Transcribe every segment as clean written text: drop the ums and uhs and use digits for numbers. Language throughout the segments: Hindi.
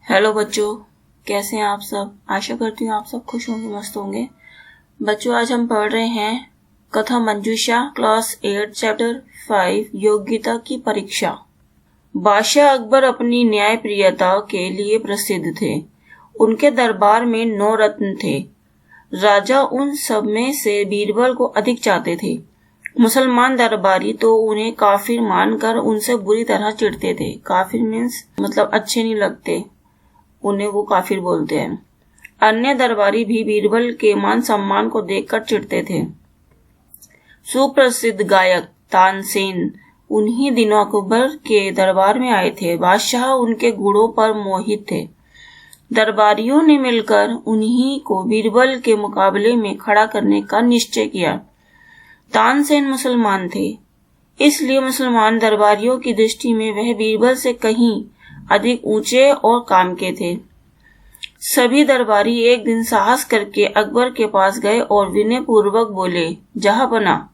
हेलो बच्चों, कैसे हैं आप सब। आशा करती हूँ आप सब खुश होंगे, मस्त होंगे। बच्चों, आज हम पढ़ रहे हैं कथा मंजूषा क्लास 8 चैप्टर 5 योग्यता की परीक्षा। बादशाह अकबर अपनी न्यायप्रियता के लिए प्रसिद्ध थे। उनके दरबार में 9 रत्न थे। राजा उन सब में से बीरबल को अधिक चाहते थे। मुसलमान दरबारी तो उन्हें काफिर मानकर उनसे बुरी तरह चिढ़ते थे। काफिर मीन्स मतलब अच्छे नहीं लगते, उन्हें वो काफिर बोलते हैं। अन्य दरबारी भी बीरबल के मान सम्मान को देखकर चिढ़ते थे। सुप्रसिद्ध गायक तानसेन उन्हीं दिनों अकबर के दरबार में आए थे। बादशाह उनके गुणों पर मोहित थे। दरबारियों ने मिलकर उन्हीं को बीरबल के मुकाबले में खड़ा करने का निश्चय किया। तानसेन मुसलमान थे, इसलिए मुसलमान दरबारियों की दृष्टि में वह बीरबल से कहीं अधिक ऊंचे और काम के थे। सभी दरबारी एक दिन साहस करके अकबर के पास गए और विनय पूर्वक बोले, जहांपना,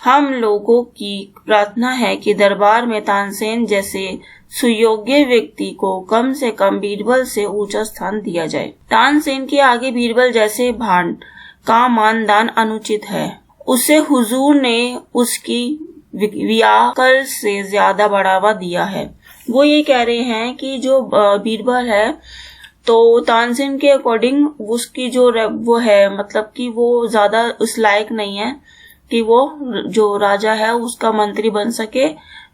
हम लोगों की प्रार्थना है कि दरबार में तानसेन जैसे सुयोग्य व्यक्ति को कम से कम बीरबल से ऊंचा स्थान दिया जाए। तानसेन के आगे बीरबल जैसे भांड का मानदान अनुचित है। उसे हुजूर ने उसकी व्याकर से ज्यादा बढ़ावा दिया है। वो ये कह रहे हैं कि जो बीरबल है तो तानसेन के अकॉर्डिंग उसकी जो वो है, मतलब कि वो ज्यादा उस लायक नहीं है कि वो जो राजा है उसका मंत्री बन सके।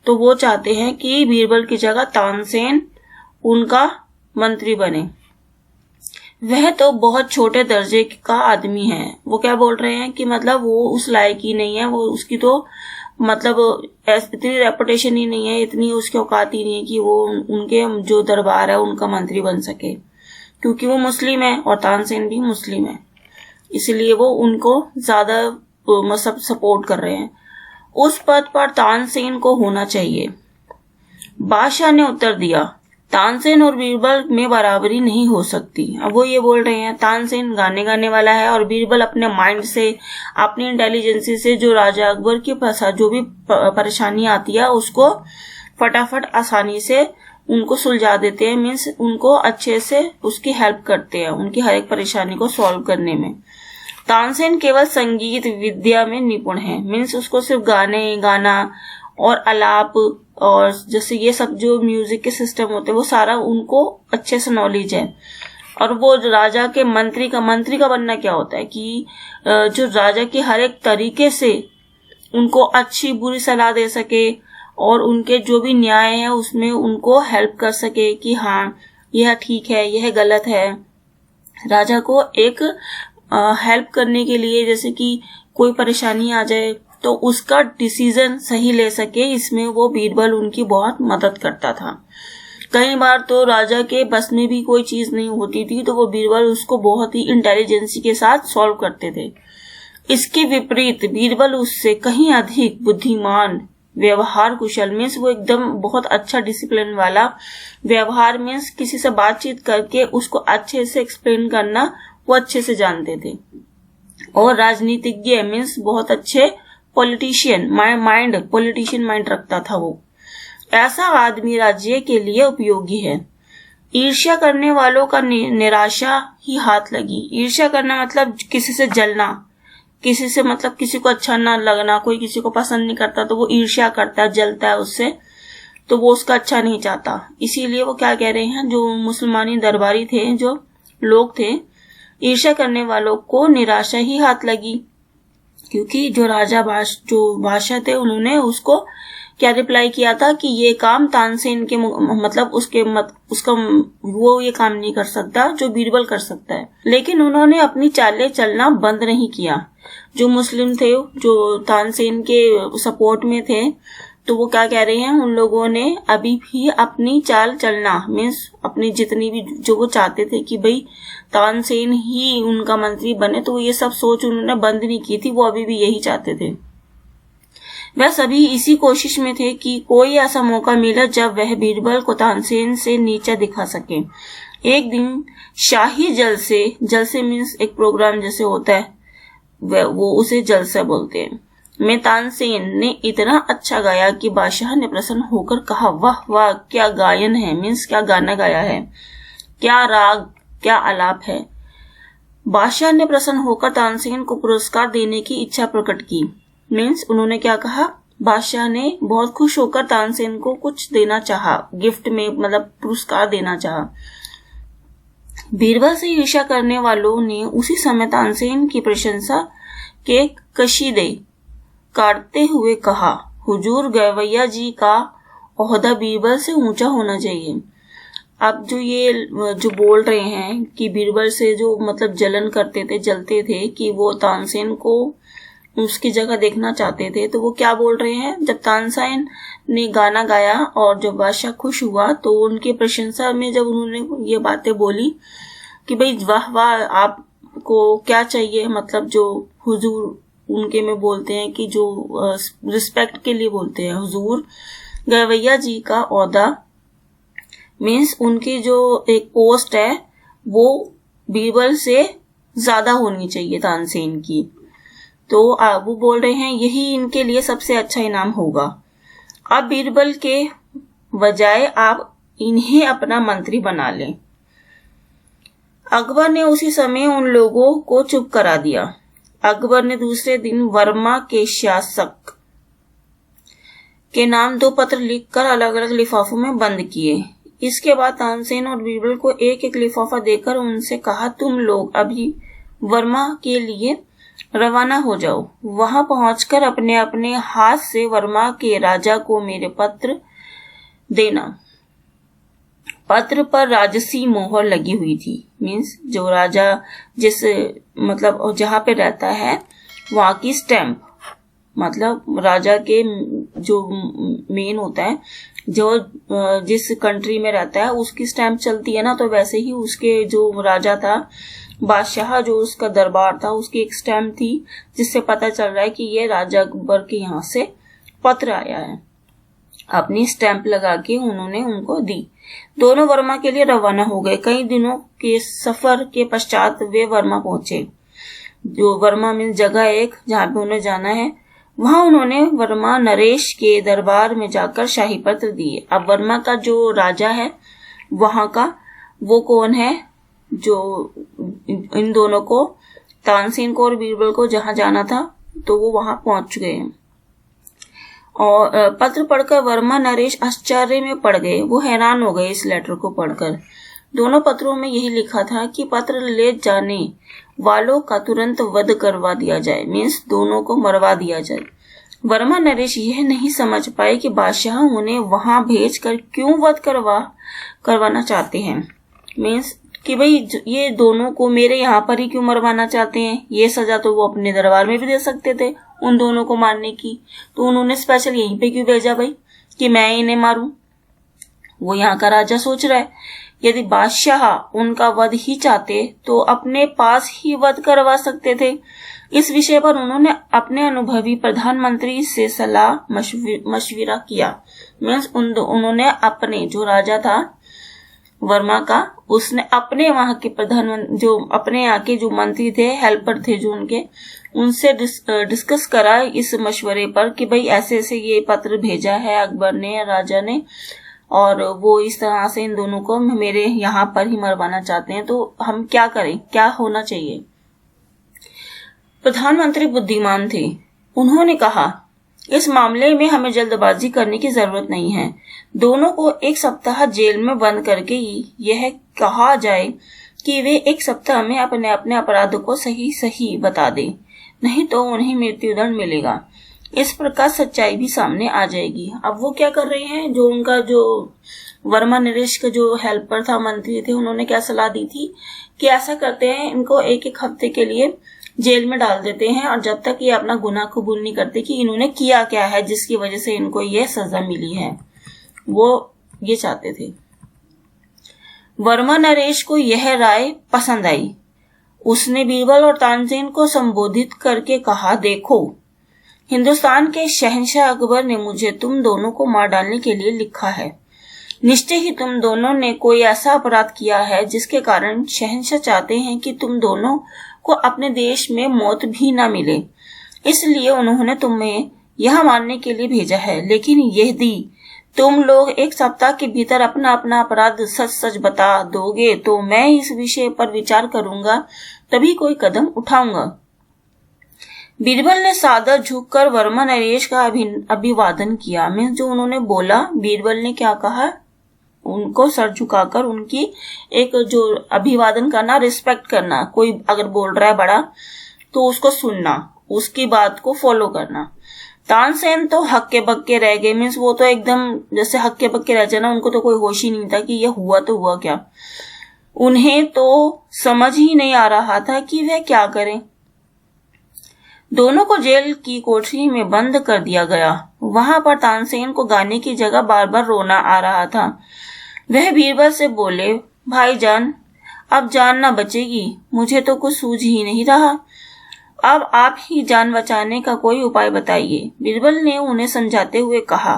तो वो चाहते हैं कि बीरबल की जगह तानसेन उनका मंत्री बने। वह तो बहुत छोटे दर्जे का आदमी है। वो क्या बोल रहे हैं कि मतलब वो उस लायक ही नहीं है, वो उसकी तो मतलब इतनी रेपुटेशन ही नहीं है, इतनी उसकी औकात ही नहीं है कि वो उनके जो दरबार है उनका मंत्री बन सके, क्योंकि वो मुस्लिम है और तानसेन भी मुस्लिम है, इसलिए वो उनको ज्यादा सब सपोर्ट कर रहे हैं। उस पद पर तानसेन को होना चाहिए। बादशाह ने उत्तर दिया, तानसेन और बीरबल में बराबरी नहीं हो सकती। अब वो ये बोल रहे हैं तानसेन गाने वाला है और बीरबल अपने माइंड से, अपनी इंटेलिजेंसी से जो राजा अकबर के पास जो भी परेशानी आती है उसको फटाफट आसानी से उनको सुलझा देते हैं। मीन्स उनको अच्छे से उसकी हेल्प करते हैं, उनकी हर एक परेशानी को सॉल्व करने में। तानसेन केवल संगीत विद्या में निपुण है। मीन्स उसको सिर्फ गाना और आलाप और जैसे ये सब जो म्यूजिक के सिस्टम होते हैं वो सारा उनको अच्छे से नॉलेज है। और वो राजा के मंत्री का बनना क्या होता है कि जो राजा के हर एक तरीके से उनको अच्छी बुरी सलाह दे सके और उनके जो भी न्याय है उसमें उनको हेल्प कर सके कि हाँ यह ठीक है, यह गलत है। राजा को एक हेल्प करने के लिए, जैसे कि कोई परेशानी आ जाए तो उसका डिसीजन सही ले सके, इसमें वो बीरबल उनकी बहुत मदद करता था। कई बार तो राजा के बस में भी कोई चीज नहीं होती थी तो वो बीरबल उसको बहुत ही इंटेलिजेंसी के साथ सॉल्व करते थे। इसके विपरीत बीरबल उससे कहीं अधिक बुद्धिमान, व्यवहार कुशल, मीन्स वो एकदम बहुत अच्छा डिसिप्लिन वाला व्यवहार, मीन्स किसी से बातचीत करके उसको अच्छे से एक्सप्लेन करना वो अच्छे से जानते थे। और राजनीतिज्ञ मीन्स बहुत अच्छे पॉलिटिशियन माइंड रखता था वो। ऐसा आदमी राज्य के लिए उपयोगी है। ईर्ष्या करने वालों का निराशा ही हाथ लगी। ईर्ष्या करना मतलब किसी से जलना, किसी से मतलब किसी को अच्छा ना लगना। कोई किसी को पसंद नहीं करता तो वो ईर्ष्या करता है, जलता है उससे, तो वो उसका अच्छा नहीं चाहता। इसीलिए वो क्या कह रहे हैं, जो मुसलमानी दरबारी थे, जो लोग थे, ईर्ष्या करने वालों को निराशा ही हाथ लगी। क्योंकि जो बादशाह थे उन्होंने उसको क्या रिप्लाई किया था कि ये काम तानसेन के मतलब उसका वो ये काम नहीं कर सकता जो बीरबल कर सकता है। लेकिन उन्होंने अपनी चालें चलना बंद नहीं किया। जो मुस्लिम थे, जो तानसेन के सपोर्ट में थे, तो वो क्या कह रहे हैं, उन लोगों ने अभी भी अपनी चाल चलना, मीन्स अपनी जितनी भी जो वो चाहते थे कि भाई तानसेन ही उनका मंत्री बने, तो ये सब सोच उन्होंने बंद नहीं की थी। वो अभी भी यही चाहते थे। वह सभी इसी कोशिश में थे कि कोई ऐसा मौका मिले जब वह बीरबल को तानसेन से नीचा दिखा सके। एक दिन शाही जलसे मीन्स एक प्रोग्राम जैसे होता है, वो उसे जलसा बोलते हैं, में तानसेन ने इतना अच्छा गाया कि बादशाह ने प्रसन्न होकर कहा, वाह वाह क्या गायन है, मीन्स क्या गाना गाया है। क्या राग, क्या आलाप है। बादशाह ने प्रसन्न होकर तानसेन को पुरस्कार देने की इच्छा प्रकट की। मीन्स उन्होंने क्या कहा, बादशाह ने बहुत खुश होकर तानसेन को कुछ देना चाहा, गिफ्ट में मतलब पुरस्कार देना चाहा। बीरबल से ईर्ष्या करने वालों ने उसी समय तानसेन की प्रशंसा के कशीदे काटते हुए कहा, हुजूर गवैया जी का ओहदा बीरबल से ऊंचा होना चाहिए। अब जो बोल रहे हैं कि बीरबल से जो मतलब जलन करते थे, जलते थे कि वो तानसेन को उसकी जगह देखना चाहते थे, तो वो क्या बोल रहे हैं, जब तानसेन ने गाना गाया और जब बादशाह खुश हुआ तो उनकी प्रशंसा में जब उन्होंने ये बातें बोली कि भाई वाह वाह, आपको क्या चाहिए, मतलब जो हुजूर उनके में बोलते हैं कि जो रिस्पेक्ट के लिए बोलते हैं, हुजूर गवैया जी का ओहदा, मीन्स उनकी जो एक पोस्ट है वो बीरबल से ज्यादा होनी चाहिए तानसेन की। तो वो बोल रहे हैं यही इनके लिए सबसे अच्छा इनाम होगा। अब बीरबल के बजाय आप इन्हें अपना मंत्री बना लें। अकबर ने उसी समय उन लोगों को चुप करा दिया। अकबर ने दूसरे दिन वर्मा के शासक के नाम 2 पत्र लिखकर अलग अलग लिफाफों में बंद किए। इसके बाद तानसेन और बीरबल को एक एक लिफाफा देकर उनसे कहा, तुम लोग अभी वर्मा के लिए रवाना हो जाओ। वहां पहुंचकर अपने अपने हाथ से वर्मा के राजा को मेरे पत्र देना। पत्र पर राजसी मोहर लगी हुई थी। मीन्स जो राजा जिस मतलब जहां पे रहता है वहां की स्टैंप, मतलब राजा के जो मेन होता है, जो जिस कंट्री में रहता है उसकी स्टैंप चलती है ना, तो वैसे ही उसके जो राजा था, बादशाह जो उसका दरबार था, उसकी एक स्टैंप थी जिससे पता चल रहा है कि ये राजा अकबर के यहाँ से पत्र आया है। अपनी स्टैंप लगा के उन्होंने उनको दी। दोनों वर्मा के लिए रवाना हो गए। कई दिनों के सफर के पश्चात वे वर्मा पहुंचे। जो वर्मा में जगह एक जहाँ पे उन्हें जाना है, वहां उन्होंने वर्मा नरेश के दरबार में जाकर शाही पत्र दिए। अब वर्मा का जो राजा है वहां का वो कौन है, जो इन दोनों को, तानसेन को और बीरबल को जहां जाना था, तो वो वहां पहुंच गए। और पत्र पढ़कर वर्मा नरेश आश्चर्य में पड़ गए। वो हैरान हो गए इस लेटर को पढ़कर। दोनों पत्रों में यही लिखा था कि पत्र ले जाने वालों का तुरंत वध करवा दिया जाए। मीन्स दोनों को मरवा दिया जाए। वर्मा नरेश यह नहीं समझ पाए कि बादशाह उन्हें वहां भेजकर क्यों वध करवाना चाहते हैं। मीन्स कि भाई ये दोनों को मेरे यहाँ पर ही क्यों मरवाना चाहते हैं। ये सजा तो वो अपने दरबार में भी दे सकते थे उन दोनों को मारने की, तो उन्होंने स्पेशल यहीं पे क्यों भेजा भाई कि मैं इन्हें मारूं। वो यहाँ का राजा सोच रहा है यदि बादशाह उनका वध ही चाहते तो अपने पास ही वध करवा सकते थे। इस विषय पर उन्होंने अपने अनुभवी प्रधानमंत्री से सलाह मशविरा किया। मीन्स उन्होंने अपने जो राजा था वर्मा का, उसने अपने वहां के प्रधानमंत्री, जो अपने यहाँ के जो मंत्री थे, हेल्पर थे जो उनसे डिस्कस करा इस मशवरे पर कि भाई ऐसे ऐसे ये पत्र भेजा है अकबर ने या राजा ने, और वो इस तरह से इन दोनों को मेरे यहाँ पर ही मरवाना चाहते हैं, तो हम क्या करें, क्या होना चाहिए। प्रधानमंत्री बुद्धिमान थे। उन्होंने कहा इस मामले में हमें जल्दबाजी करने की जरूरत नहीं है। दोनों को 1 सप्ताह जेल में बंद करके यह कहा जाए कि वे 1 सप्ताह में अपने अपने अपराधों को सही सही बता दें, नहीं तो उन्हें मृत्युदंड मिलेगा। इस प्रकार सच्चाई भी सामने आ जाएगी। अब वो क्या कर रहे हैं, जो उनका जो वर्मा नरेश का जो हेल्पर था, मंत्री थे, उन्होंने क्या सलाह दी थी कि ऐसा करते हैं, इनको 1-1 हफ्ते के लिए जेल में डाल देते हैं और जब तक ये अपना गुनाह कबूल नहीं करते कि इन्होंने किया क्या है जिसकी वजह से इनको ये सजा मिली है, वो ये चाहते थे। वर्मा नरेश को यह राय पसंद आई। उसने बीरबल और तानसेन को संबोधित करके कहा, देखो, हिंदुस्तान के शहंशाह अकबर ने मुझे तुम दोनों को मार डालने के लिए लिखा है। निश्चय ही तुम दोनों ने कोई ऐसा अपराध किया है जिसके कारण शहंशाह चाहते हैं कि तुम दोनों को अपने देश में मौत भी न मिले। इसलिए उन्होंने तुम्हें यह मानने के लिए भेजा है। लेकिन यदि तुम लोग 1 सप्ताह के भीतर अपना अपना अपराध सच सच बता दोगे तो मैं इस विषय पर विचार करूंगा, तभी कोई कदम उठाऊंगा। बीरबल ने सादर झुककर वर्मा नरेश का अभिवादन किया। जो उन्होंने बोला, बीरबल ने क्या कहा, उनको सर झुकाकर उनकी एक जो अभिवादन करना, रिस्पेक्ट करना। कोई अगर बोल रहा है बड़ा तो उसको सुनना, उसकी बात को फॉलो करना। तानसेन तो हक्के बक्के रह गए, मीन्स वो तो एकदम जैसे हक्के बक्के रह जाना, उनको तो कोई होश ही नहीं था कि ये हुआ तो हुआ क्या। उन्हें तो समझ ही नहीं आ रहा था कि वह क्या करें। दोनों को जेल की कोठरी में बंद कर दिया गया। वहां पर तानसेन को गाने की जगह बार बार रोना आ रहा था। वह बीरबल से बोले, भाईजान अब जान ना बचेगी, मुझे तो कुछ सूझ ही नहीं रहा, अब आप ही जान बचाने का कोई उपाय बताइए। बीरबल ने उन्हें समझाते हुए कहा,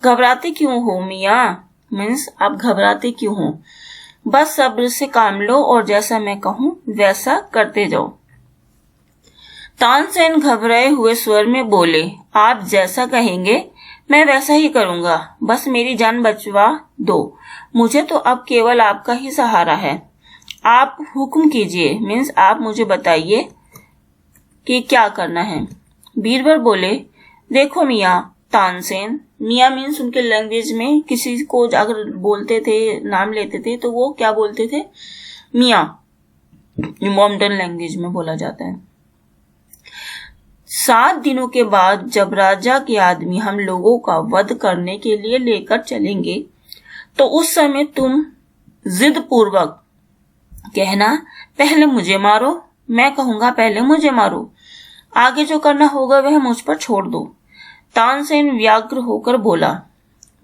घबराते क्यों हो मियाँ, मीन्स आप घबराते क्यों हो, बस सब्र से काम लो और जैसा मैं कहूँ वैसा करते जाओ। तानसेन घबराए हुए स्वर में बोले, आप जैसा कहेंगे मैं वैसा ही करूंगा, बस मेरी जान बचवा दो, मुझे तो अब केवल आपका ही सहारा है, आप हुक्म कीजिए, मीन्स आप मुझे बताइए कि क्या करना है। बीरबल बोले, देखो मियाँ तानसेन, मियाँ मीन्स उनके लैंग्वेज में किसी को अगर बोलते थे, नाम लेते थे तो वो क्या बोलते थे, मियाँ, मॉडर्न लैंग्वेज में बोला जाता है। 7 दिनों के बाद जब राजा के आदमी हम लोगों का वध करने के लिए लेकर चलेंगे तो उस समय तुम जिद पूर्वक कहना, पहले मुझे मारो, मैं कहूंगा पहले मुझे मारो, आगे जो करना होगा वह मुझ पर छोड़ दो। तानसेन व्याग्र होकर बोला,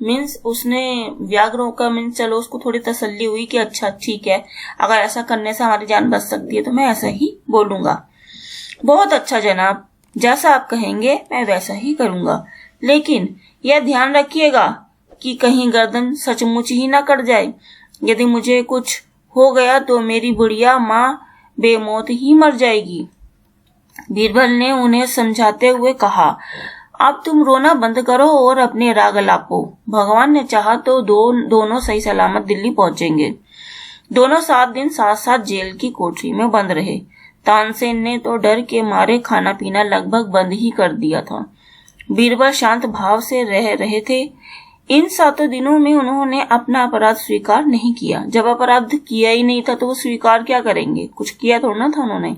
मीन्स उसने व्याग्र होकर मीन्स चलो उसको थोड़ी तसल्ली हुई कि अच्छा ठीक है, अगर ऐसा करने से हमारी जान बच सकती है तो मैं ऐसा ही बोलूंगा। बहुत अच्छा जनाब, जैसा आप कहेंगे मैं वैसा ही करूंगा, लेकिन यह ध्यान रखिएगा कि कहीं गर्दन सचमुच ही ना कट जाए, यदि मुझे कुछ हो गया तो मेरी बुढ़िया माँ बेमौत ही मर जाएगी। बीरबल ने उन्हें समझाते हुए कहा, अब तुम रोना बंद करो और अपने राग लापो, भगवान ने चाहा तो दोनों सही सलामत दिल्ली पहुंचेंगे। दोनों 7 दिन साथ साथ जेल की कोठरी में बंद रहे। तानसेन ने तो डर के मारे खाना पीना लगभग बंद ही कर दिया था। बीरबल शांत भाव से रह रहे थे। इन 7 दिनों में उन्होंने अपना अपराध स्वीकार नहीं किया। जब अपराध किया ही नहीं था तो वो स्वीकार क्या करेंगे, कुछ किया थोड़ा ना था उन्होंने।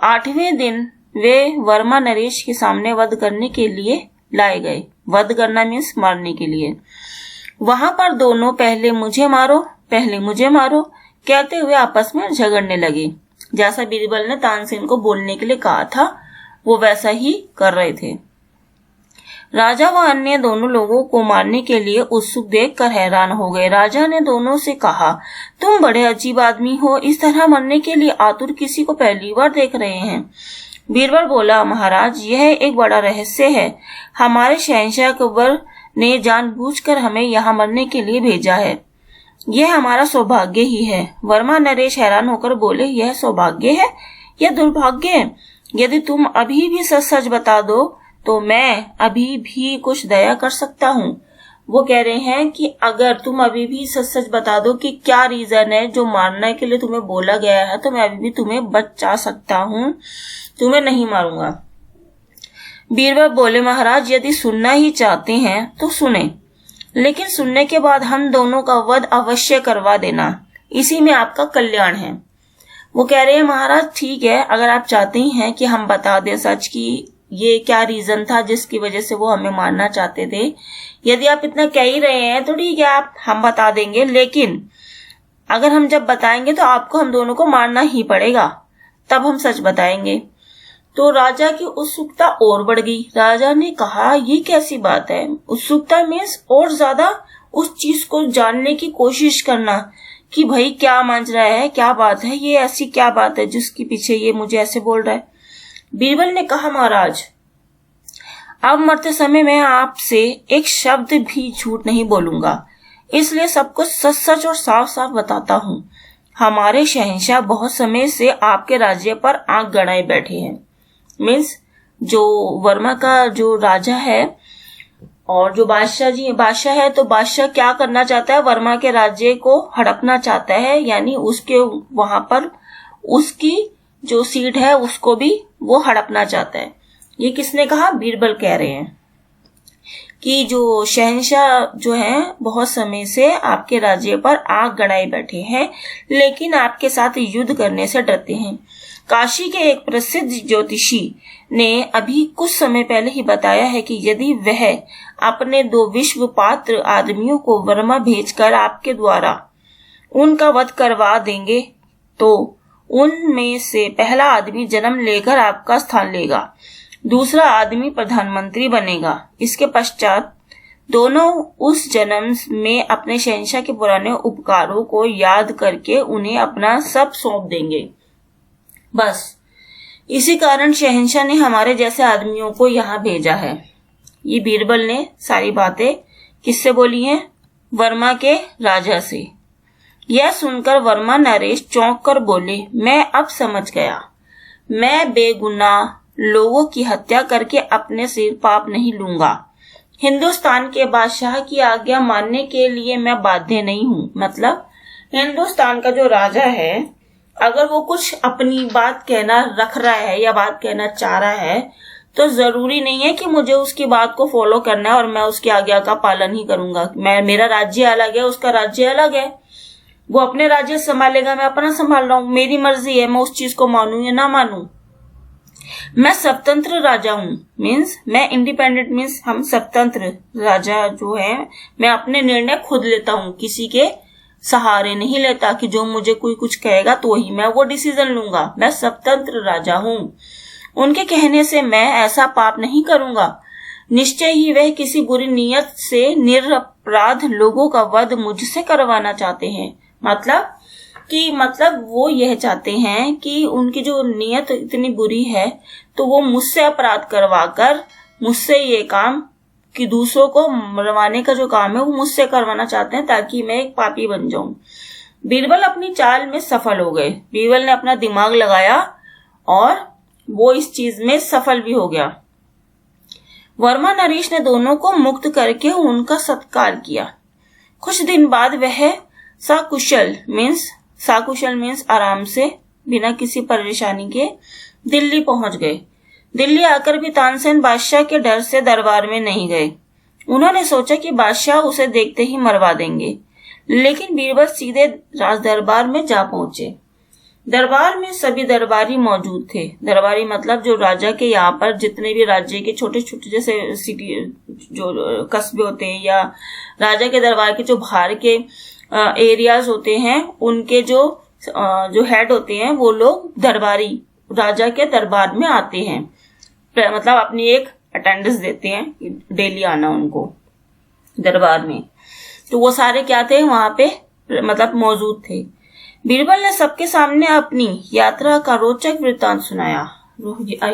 8वें दिन वे वर्मा नरेश के सामने वध करने के लिए लाए गए। वध करना मीन्स मारने के लिए। वहां पर दोनों पहले मुझे मारो, पहले मुझे मारो कहते हुए आपस में झगड़ने लगे। जैसा बीरबल ने तानसेन को बोलने के लिए कहा था वो वैसा ही कर रहे थे। राजा व अन्य दोनों लोगों को मारने के लिए उत्सुक देखकर हैरान हो गए। राजा ने दोनों से कहा, तुम बड़े अजीब आदमी हो, इस तरह मरने के लिए आतुर किसी को पहली बार देख रहे हैं। बीरबल बोला, महाराज यह एक बड़ा रहस्य है, हमारे शहंशाह अकबर ने जानबूझकर हमें यहाँ मरने के लिए भेजा है, यह हमारा सौभाग्य ही है। वर्मा नरेश हैरान होकर बोले, यह सौभाग्य है या दुर्भाग्य है? यदि तुम अभी भी सच सच बता दो तो मैं अभी भी कुछ दया कर सकता हूँ। वो कह रहे हैं कि अगर तुम अभी भी सच सच बता दो कि क्या रीजन है जो मारने के लिए तुम्हें बोला गया है तो मैं अभी भी तुम्हें बचा सकता हूँ, तुम्हें नहीं मारूंगा। बीरबल बोले, महाराज यदि सुनना ही चाहते हैं तो सुने, लेकिन सुनने के बाद हम दोनों का वध अवश्य करवा देना, इसी में आपका कल्याण है। वो कह रहे हैं, महाराज ठीक है, अगर आप चाहते ही हैं कि हम बता दें सच की ये क्या रीजन था जिसकी वजह से वो हमें मारना चाहते थे, यदि आप इतना कह ही रहे हैं तो ठीक है, आप हम बता देंगे, लेकिन अगर हम जब बताएंगे तो आपको हम दोनों को मारना ही पड़ेगा, तब हम सच बताएंगे। तो राजा की उत्सुकता और बढ़ गई। राजा ने कहा, ये कैसी बात है? उत्सुकता मीन्स और ज्यादा उस चीज को जानने की कोशिश करना कि भाई क्या मान रहा है, क्या बात है, ये ऐसी क्या बात है जिसके पीछे ये मुझे ऐसे बोल रहा है। बीरबल ने कहा, महाराज अब मरते समय मैं आपसे एक शब्द भी झूठ नहीं बोलूंगा, इसलिए सब कुछ सच सच और साफ साफ बताता हूँ। हमारे शहंशाह बहुत समय से आपके राज्य पर आंख गड़ाए बैठे हैं। मीन्स जो वर्मा का जो राजा है और जो बादशाह है, तो बादशाह क्या करना चाहता है, वर्मा के राज्य को हड़पना चाहता है, यानी उसके वहां पर उसकी जो सीट है उसको भी वो हड़पना चाहता है। ये किसने कहा, बीरबल कह रहे हैं कि जो शहंशाह जो है बहुत समय से आपके राज्य पर आग गड़ाए बैठे हैं, लेकिन आपके साथ युद्ध करने से डरते हैं। काशी के एक प्रसिद्ध ज्योतिषी ने अभी कुछ समय पहले ही बताया है कि यदि वह अपने 2 विश्व पात्र आदमियों को वर्मा भेजकर आपके द्वारा उनका वध करवा देंगे, तो उनमें से पहला आदमी जन्म लेकर आपका स्थान लेगा, दूसरा आदमी प्रधानमंत्री बनेगा। इसके पश्चात दोनों उस जन्म में अपने शहंशाह के पुराने उपकारों को याद करके उन्हें अपना सब सौंप देंगे। बस इसी कारण शहंशाह ने हमारे जैसे आदमियों को यहाँ भेजा है। ये बीरबल ने सारी बातें किससे बोली हैं, वर्मा के राजा से। यह सुनकर वर्मा नरेश चौंक कर बोले, मैं अब समझ गया, मैं बेगुनाह लोगों की हत्या करके अपने सिर पाप नहीं लूंगा। हिंदुस्तान के बादशाह की आज्ञा मानने के लिए मैं बाध्य नहीं हूँ। मतलब हिंदुस्तान का जो राजा है, अगर वो कुछ अपनी बात कहना रख रहा है या बात कहना चाह रहा है, तो जरूरी नहीं है कि मुझे उसकी बात को फॉलो करना है और मैं उसकी आज्ञा का पालन ही करूंगा। मेरा राज्य अलग है, उसका राज्य अलग है, वो अपने राज्य संभालेगा, मैं अपना संभाल रहा हूँ। मेरी मर्जी है मैं उस चीज को मानूं या ना मानूं। मैं स्वतंत्र राजा हूँ, मीन्स मैं इंडिपेंडेंट, मीन्स हम स्वतंत्र राजा जो है, मैं अपने निर्णय खुद लेता हूँ, किसी के सहारे नहीं लेता कि जो मुझे कोई कुछ कहेगा तो ही मैं वो डिसीजन लूंगा। मैं स्वतंत्र राजा हूँ, उनके कहने से मैं ऐसा पाप नहीं करूंगा। निश्चय ही वह किसी बुरी नीयत से निरपराध लोगों का वध मुझसे करवाना चाहते हैं। मतलब वो यह चाहते हैं कि उनकी जो नीयत इतनी बुरी है, तो वो मुझसे अपराध करवाकर मुझसे ये काम कि दूसरों को मरवाने का जो काम है वो मुझसे करवाना चाहते हैं, ताकि मैं एक पापी बन जाऊं। बीरबल अपनी चाल में सफल हो गए। बीरबल ने अपना दिमाग लगाया और वो इस चीज में सफल भी हो गया। वर्मा नरेश ने दोनों को मुक्त करके उनका सत्कार किया। कुछ दिन बाद वह सकुशल मीन्स आराम से, बिना किसी परेशानी के दिल्ली पहुंच गए। दिल्ली आकर भी तानसेन बादशाह के डर से दरबार में नहीं गए। उन्होंने सोचा कि बादशाह उसे देखते ही मरवा देंगे, लेकिन बीरबल सीधे राज दरबार में जा पहुंचे। दरबार में सभी दरबारी मौजूद थे। दरबारी मतलब जो राजा के यहाँ पर जितने भी राज्य के छोटे छोटे जैसे सिटी जो कस्बे होते हैं, या राजा के दरबार के जो बाहर के एरियाज होते हैं, उनके जो हेड होते हैं, वो लोग दरबारी राजा के दरबार में आते हैं। मतलब अपनी एक अटेंडेंस देते हैं, डेली आना उनको दरबार में। तो वो सारे क्या थे, वहां पे मतलब मौजूद थे। बीरबल ने सबके सामने अपनी यात्रा का रोचक वृत्तांत सुनाया।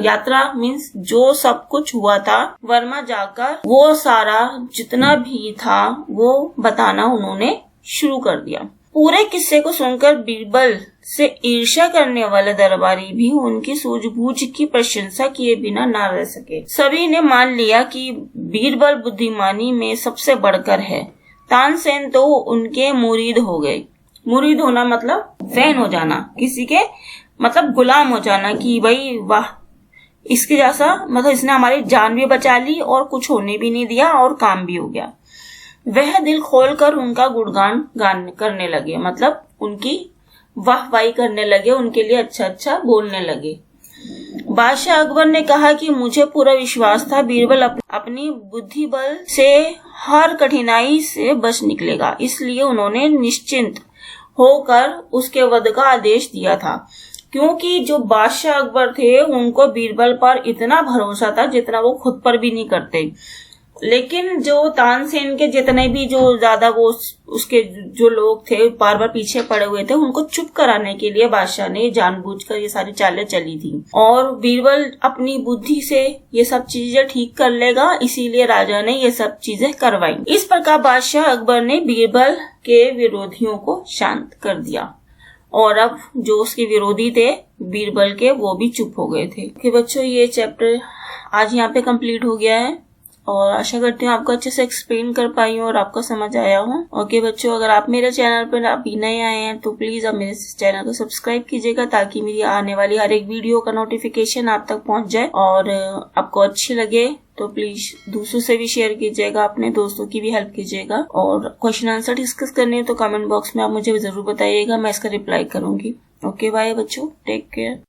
यात्रा मीन्स जो सब कुछ हुआ था, वर्मा जाकर वो सारा जितना भी था वो बताना उन्होंने शुरू कर दिया। पूरे किस्से को सुनकर बीरबल से ईर्ष्या करने वाले दरबारी भी उनकी सूझबूझ की प्रशंसा किए बिना ना रह सके। सभी ने मान लिया कि बीरबल बुद्धिमानी में सबसे बढ़कर है। तानसेन तो उनके मुरीद हो गए। मुरीद होना मतलब फैन हो जाना, किसी के मतलब गुलाम हो जाना, कि भाई वाह इसके जैसा, मतलब इसने हमारी जान भी बचा ली और कुछ होने भी नहीं दिया और काम भी हो गया। वह दिल खोलकर उनका गुणगान करने लगे, मतलब उनकी वाहवाही करने लगे, उनके लिए अच्छा अच्छा बोलने लगे। बादशाह अकबर ने कहा कि मुझे पूरा विश्वास था बीरबल अपनी बुद्धि बल से हर कठिनाई से बच निकलेगा, इसलिए उन्होंने निश्चिंत होकर उसके वध का आदेश दिया था। क्योंकि जो बादशाह अकबर थे उनको बीरबल पर इतना भरोसा था जितना वो खुद पर भी नहीं करते। लेकिन जो तानसेन के जितने भी जो ज्यादा वो उसके जो लोग थे बार बार पीछे पड़े हुए थे, उनको चुप कराने के लिए बादशाह ने जानबूझकर ये सारी चालें चली थी। और बीरबल अपनी बुद्धि से ये सब चीजें ठीक कर लेगा, इसीलिए राजा ने ये सब चीजें करवाई। इस प्रकार बादशाह अकबर ने बीरबल के विरोधियों को शांत कर दिया और अब जो उसके विरोधी थे बीरबल के, वो भी चुप हो गए थे। कि बच्चों ये चैप्टर आज यहाँ पे कंप्लीट हो गया है। और आशा करती हूँ आपको अच्छे से एक्सप्लेन कर पाई हूँ और आपको समझ आया हो। ओके बच्चों, अगर आप मेरे चैनल पर अभी नए आए हैं तो प्लीज आप मेरे चैनल को सब्सक्राइब कीजिएगा ताकि मेरी आने वाली हर एक वीडियो का नोटिफिकेशन आप तक पहुंच जाए। और आपको अच्छी लगे तो प्लीज दूसरों से भी शेयर कीजिएगा, अपने दोस्तों की भी हेल्प कीजिएगा। और क्वेश्चन आंसर डिस्कस करने है तो कमेंट बॉक्स में आप मुझे जरूर बताइएगा, मैं इसका रिप्लाई करूंगी। ओके बाय बच्चों, टेक केयर।